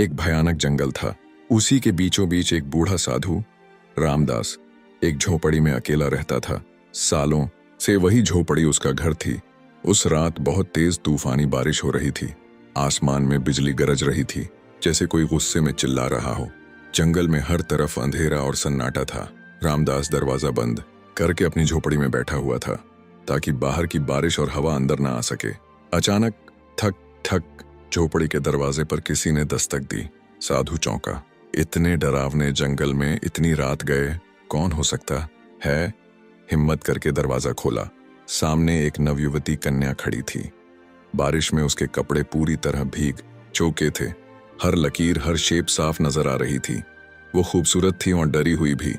एक भयानक जंगल था। उसी के बीचों बीच एक बूढ़ा साधु रामदास एक झोपड़ी में अकेला रहता था। सालों से वही झोपड़ी उसका घर थी। उस रात बहुत तेज तूफानी बारिश हो रही थी। आसमान में बिजली गरज रही थी, जैसे कोई गुस्से में चिल्ला रहा हो। जंगल में हर तरफ अंधेरा और सन्नाटा था। रामदास दरवाजा बंद करके अपनी झोपड़ी में बैठा हुआ था, ताकि बाहर की बारिश और हवा अंदर ना आ सके। अचानक ठक ठक झोपड़ी के दरवाजे पर किसी ने दस्तक दी। साधु चौंका। इतने डरावने जंगल में इतनी रात गए कौन हो सकता है? हिम्मत करके दरवाजा खोला। सामने एक नवयुवती कन्या खड़ी थी। बारिश में उसके कपड़े पूरी तरह भीग चुके थे। हर लकीर, हर शेप साफ नजर आ रही थी। वो खूबसूरत थी और डरी हुई भी।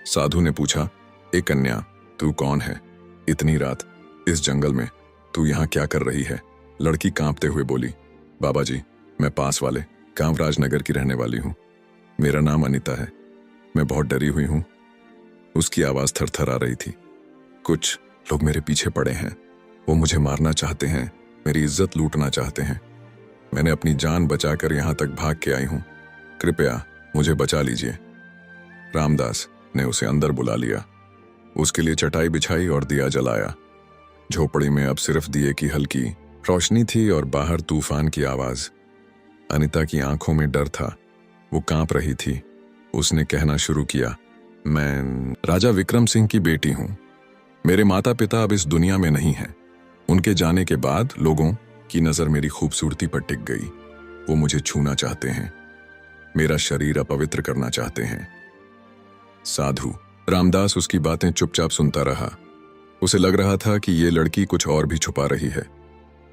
साधु ने पूछा, ए कन्या, तू कौन है? इतनी रात इस जंगल में तू यहाँ क्या कर रही है? लड़की कांपते हुए बोली, बाबा जी, मैं पास वाले कांवराज नगर की रहने वाली हूँ। मेरा नाम अनीता है। मैं बहुत डरी हुई हूँ। उसकी आवाज थरथर आ रही थी। कुछ लोग मेरे पीछे पड़े हैं। वो मुझे मारना चाहते हैं, मेरी इज्जत लूटना चाहते हैं। मैंने अपनी जान बचाकर यहाँ तक भाग के आई हूँ। कृपया मुझे बचा लीजिए। रामदास ने उसे अंदर बुला लिया। उसके लिए चटाई बिछाई और दिया जलाया। झोपड़ी में अब सिर्फ दिए की हल्की रोशनी थी और बाहर तूफान की आवाज। अनीता की आंखों में डर था। वो कांप रही थी। उसने कहना शुरू किया, मैं राजा विक्रम सिंह की बेटी हूं। मेरे माता पिता अब इस दुनिया में नहीं हैं। उनके जाने के बाद लोगों की नजर मेरी खूबसूरती पर टिक गई। वो मुझे छूना चाहते हैं, मेरा शरीर अपवित्र करना चाहते हैं। साधु रामदास उसकी बातें चुपचाप सुनता रहा। उसे लग रहा था कि ये लड़की कुछ और भी छुपा रही है।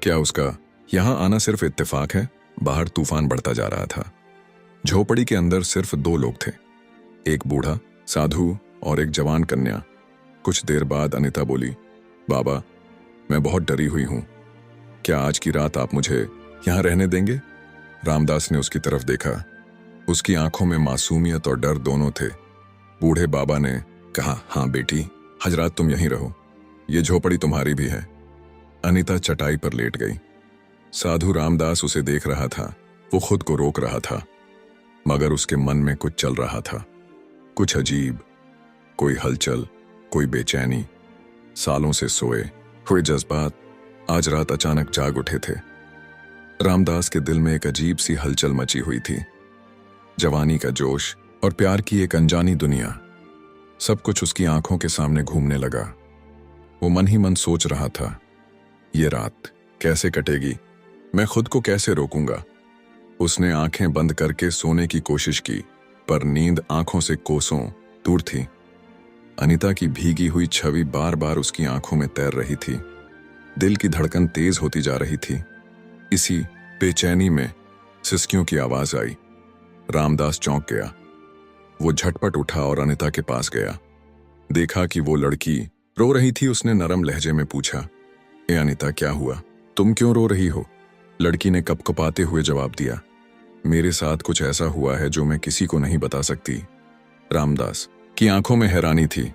क्या उसका यहां आना सिर्फ इत्तेफाक है? बाहर तूफान बढ़ता जा रहा था। झोपड़ी के अंदर सिर्फ दो लोग थे, एक बूढ़ा साधु और एक जवान कन्या। कुछ देर बाद अनीता बोली, बाबा, मैं बहुत डरी हुई हूं। क्या आज की रात आप मुझे यहां रहने देंगे? रामदास ने उसकी तरफ देखा। उसकी आंखों में मासूमियत और डर दोनों थे। बूढ़े बाबा ने कहा, हाँ बेटी, आज रात तुम यहीं रहो। ये झोपड़ी तुम्हारी भी है। अनीता चटाई पर लेट गई। साधु रामदास उसे देख रहा था। वो खुद को रोक रहा था, मगर उसके मन में कुछ चल रहा था, कुछ अजीब, कोई हलचल, कोई बेचैनी। सालों से सोए हुए जज्बात आज रात अचानक जाग उठे थे। रामदास के दिल में एक अजीब सी हलचल मची हुई थी। जवानी का जोश और प्यार की एक अनजानी दुनिया, सब कुछ उसकी आंखों के सामने घूमने लगा। वो मन ही मन सोच रहा था, ये रात कैसे कटेगी? मैं खुद को कैसे रोकूंगा? उसने आंखें बंद करके सोने की कोशिश की, पर नींद आंखों से कोसों दूर थी। अनीता की भीगी हुई छवि बार बार उसकी आंखों में तैर रही थी। दिल की धड़कन तेज होती जा रही थी। इसी बेचैनी में सिसकियों की आवाज आई। रामदास चौंक गया। वो झटपट उठा और अनीता के पास गया। देखा कि वो लड़की रो रही थी। उसने नरम लहजे में पूछा, ए अनीता, क्या हुआ? तुम क्यों रो रही हो? लड़की ने कपकपाते हुए जवाब दिया, मेरे साथ कुछ ऐसा हुआ है जो मैं किसी को नहीं बता सकती। रामदास की आंखों में हैरानी थी।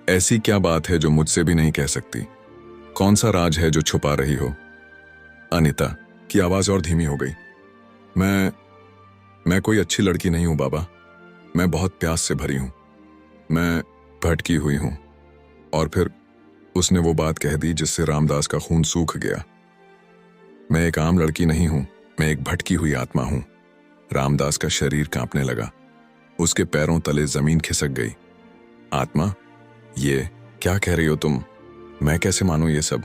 ऐसी क्या बात है जो मुझसे भी नहीं कह सकती? कौन सा राज है जो छुपा रही हो? अनीता की आवाज और धीमी हो गई। मैं कोई अच्छी लड़की नहीं हूं बाबा। मैं बहुत प्यास से भरी हूं। मैं भटकी हुई हूं। और फिर उसने वो बात कह दी जिससे रामदास का खून सूख गया। मैं एक आम लड़की नहीं हूं, मैं एक भटकी हुई आत्मा हूं। रामदास का शरीर कांपने लगा। उसके पैरों तले जमीन खिसक गई। आत्मा? ये क्या कह रही हो तुम? मैं कैसे मानूं ये सब?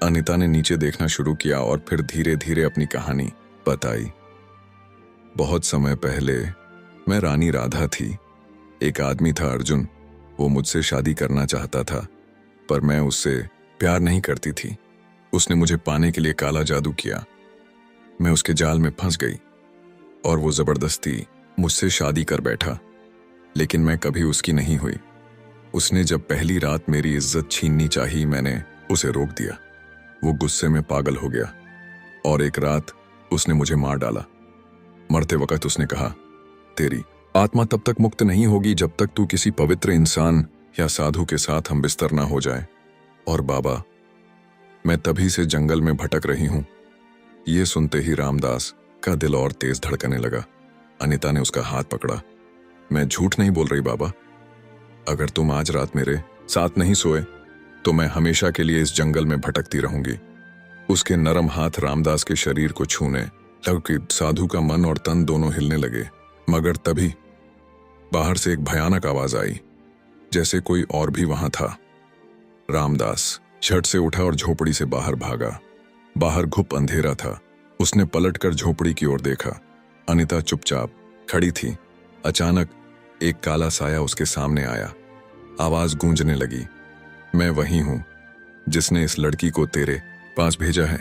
अनीता ने नीचे देखना शुरू किया और फिर धीरे धीरे अपनी कहानी बताई। बहुत समय पहले मैं रानी राधा थी। एक आदमी था अर्जुन। वो मुझसे शादी करना चाहता था, पर मैं उससे प्यार नहीं करती थी। उसने मुझे पाने के लिए काला जादू किया। मैं उसके जाल में फंस गई और वो जबरदस्ती मुझसे शादी कर बैठा, लेकिन मैं कभी उसकी नहीं हुई। उसने जब पहली रात मेरी इज्जत छीननी चाही, मैंने उसे रोक दिया। वो गुस्से में पागल हो गया और एक रात उसने मुझे मार डाला। मरते वक्त उसने कहा, तेरी आत्मा तब तक मुक्त नहीं होगी जब तक तू किसी पवित्र इंसान या साधु के साथ हम बिस्तर ना हो जाए। और बाबा, मैं तभी से जंगल में भटक रही हूं। ये सुनते ही रामदास का दिल और तेज धड़कने लगा। अनिता ने उसका हाथ पकड़ा। मैं झूठ नहीं बोल रही बाबा। अगर तुम आज रात मेरे साथ नहीं सोए तो मैं हमेशा के लिए इस जंगल में भटकती रहूंगी। उसके नरम हाथ रामदास के शरीर को छूने लगे। साधु का मन और तन दोनों हिलने लगे। मगर तभी बाहर से एक भयानक आवाज आई, जैसे कोई और भी वहां था। रामदास झट से उठा और झोपड़ी से बाहर भागा। बाहर घुप अंधेरा था। उसने पलटकर झोपड़ी की ओर देखा। अनिता चुपचाप खड़ी थी। अचानक एक काला साया उसके सामने आया। आवाज गूंजने लगी, मैं वही हूं जिसने इस लड़की को तेरे पास भेजा है।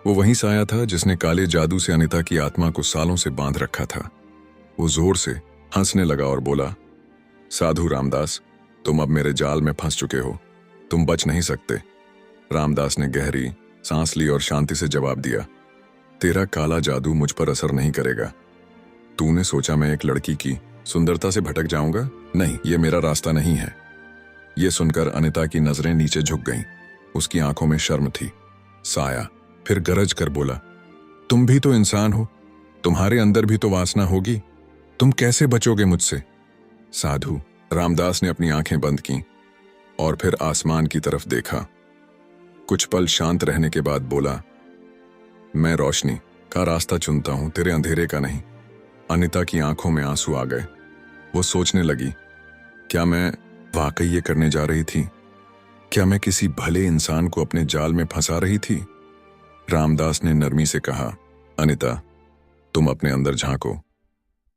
वो वही साया था जिसने काले जादू से अनिता की आत्मा को सालों से बांध रखा था। वो जोर से हंसने लगा और बोला, साधु रामदास, तुम अब मेरे जाल में फंस चुके हो। तुम बच नहीं सकते। रामदास ने गहरी सांस ली और शांति से जवाब दिया, तेरा काला जादू मुझ पर असर नहीं करेगा। तूने सोचा मैं एक लड़की की सुंदरता से भटक जाऊंगा? नहीं, ये मेरा रास्ता नहीं है। ये सुनकर अनिता की नजरें नीचे झुक गईं। उसकी आंखों में शर्म थी। साया फिर गरज कर बोला, तुम भी तो इंसान हो, तुम्हारे अंदर भी तो वासना होगी। तुम कैसे बचोगे मुझसे? साधु रामदास ने अपनी आंखें बंद की और फिर आसमान की तरफ देखा। कुछ पल शांत रहने के बाद बोला, मैं रोशनी का रास्ता चुनता हूं, तेरे अंधेरे का नहीं। अनिता की आंखों में आंसू आ गए। वो सोचने लगी, क्या मैं वाकई ये करने जा रही थी? क्या मैं किसी भले इंसान को अपने जाल में फंसा रही थी? रामदास ने नरमी से कहा, अनिता, तुम अपने अंदर झांको।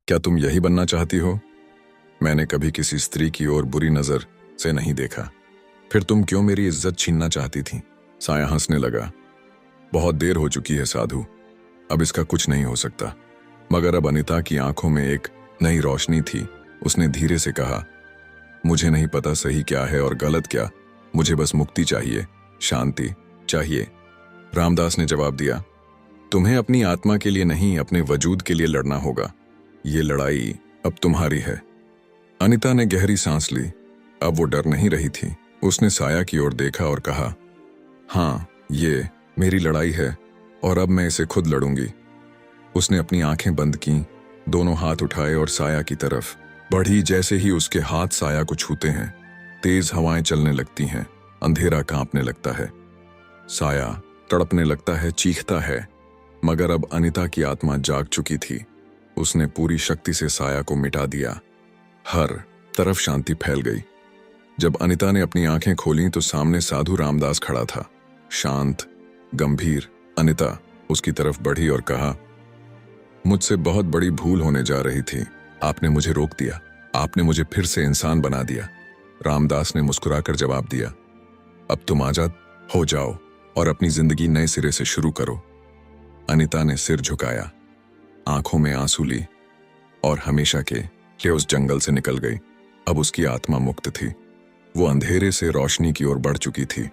क्या तुम यही बनना चाहती हो? मैंने कभी किसी स्त्री की ओर बुरी नजर से नहीं देखा। फिर तुम क्यों मेरी इज्जत छीनना चाहती थी? साया हंसने लगा, बहुत देर हो चुकी है साधु, अब इसका कुछ नहीं हो सकता। मगर अब अनिता की आंखों में एक नई रोशनी थी। उसने धीरे से कहा, मुझे नहीं पता सही क्या है और गलत क्या, मुझे बस मुक्ति चाहिए, शांति चाहिए। रामदास ने जवाब दिया, तुम्हें अपनी आत्मा के लिए नहीं, अपने वजूद के लिए लड़ना होगा। ये लड़ाई अब तुम्हारी है। अनिता ने गहरी सांस ली। अब वो डर नहीं रही थी। उसने साया की ओर देखा और कहा, हाँ, ये मेरी लड़ाई है और अब मैं इसे खुद लड़ूंगी। उसने अपनी आंखें बंद की, दोनों हाथ उठाए और साया की तरफ बढ़ी। जैसे ही उसके हाथ साया को छूते हैं, तेज हवाएं चलने लगती हैं, अंधेरा कांपने लगता है, साया तड़पने लगता है, चीखता है। मगर अब अनिता की आत्मा जाग चुकी थी। उसने पूरी शक्ति से साया को मिटा दिया। हर तरफ शांति फैल गई। जब अनिता ने अपनी आंखें खोलीं तो सामने साधु रामदास खड़ा था, शांत, गंभीर। अनिता उसकी तरफ बढ़ी और कहा, मुझसे बहुत बड़ी भूल होने जा रही थी। आपने मुझे रोक दिया, आपने मुझे फिर से इंसान बना दिया। रामदास ने मुस्कुराकर जवाब दिया, अब तुम आजाद हो जाओ और अपनी जिंदगी नए सिरे से शुरू करो। अनिता ने सिर झुकाया, आंखों में आंसू ली और हमेशा के लिए उस जंगल से निकल गई। अब उसकी आत्मा मुक्त थी। वो अंधेरे से रोशनी की ओर बढ़ चुकी थी।